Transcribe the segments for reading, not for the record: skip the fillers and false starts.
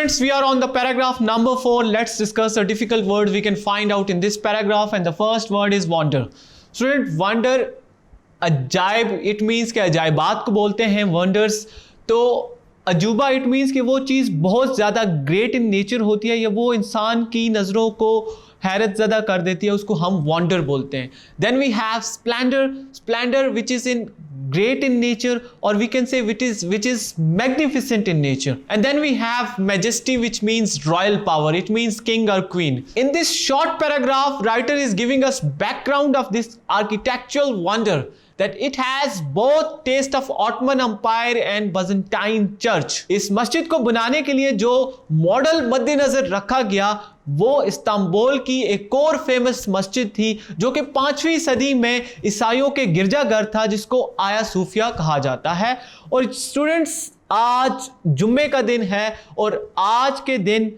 Students, we are on the paragraph number 4. Let's discuss a difficult word we can find out in this paragraph, and the first word is wonder. Student, wonder, Ajayab, it means कि अजायबात को बोलते हैं wonders. तो अजूबा it means कि वो चीज़ बहुत ज़्यादा great in nature होती है या वो इंसान की नज़रों को हैरत ज़दा कर देती है, उसको हम wonder बोलते हैं. Then we have splendor which is in great in nature, or we can say which is magnificent in nature. And then we have majesty, which means royal power. It means king or queen. In this short paragraph, writer is giving us background of this architectural wonder, that it has both taste of Ottoman Empire and Byzantine Church. इस मस्जिद को बनाने के लिए जो model मद्देनजर रखा गया वो इस्तांबुल की एक और फेमस मस्जिद थी जो कि 5वीं सदी में ईसाइयों के गिरजाघर था जिसको आया सूफिया कहा जाता है. और स्टूडेंट्स, आज जुम्मे का दिन है और आज के दिन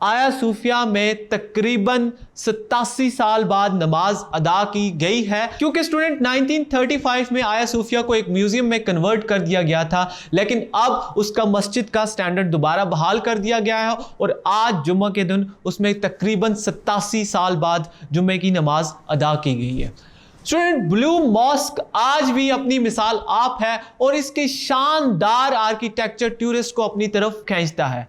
आया सूफिया में तकरीबन 87 साल बाद नमाज अदा की गई है, क्योंकि स्टूडेंट 1935 में आया सूफिया को एक म्यूजियम में कन्वर्ट कर दिया गया था, लेकिन अब उसका मस्जिद का स्टैंडर्ड दोबारा बहाल कर दिया गया है और आज जुम्मे के दिन उसमें तकरीबन 87 साल बाद जुम्मे की नमाज अदा की गई है. स्टूडेंट, ब्लू मॉस्क आज भी अपनी मिसाल आप है और इसके शानदार आर्किटेक्चर टूरिस्ट को अपनी तरफ खींचता है.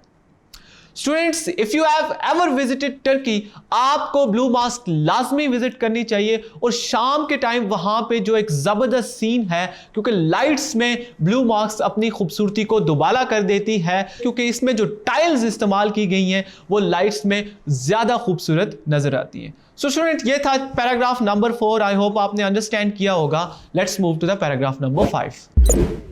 Students, if you have ever visited Turkey, आपको ब्लू मॉस्क लाजमी विजिट करनी चाहिए. और शाम के टाइम वहां पे जो एक जबरदस्त सीन है, क्योंकि लाइट्स में ब्लू मॉस्क अपनी खूबसूरती को दुबाला कर देती है, क्योंकि इसमें जो टाइल्स इस्तेमाल की गई हैं वो लाइट्स में ज्यादा खूबसूरत नजर आती हैं. सो स्टूडेंट, ये था पैराग्राफ नंबर 4. आई होप आपने अंडरस्टैंड किया होगा. Let's move to the paragraph number 5.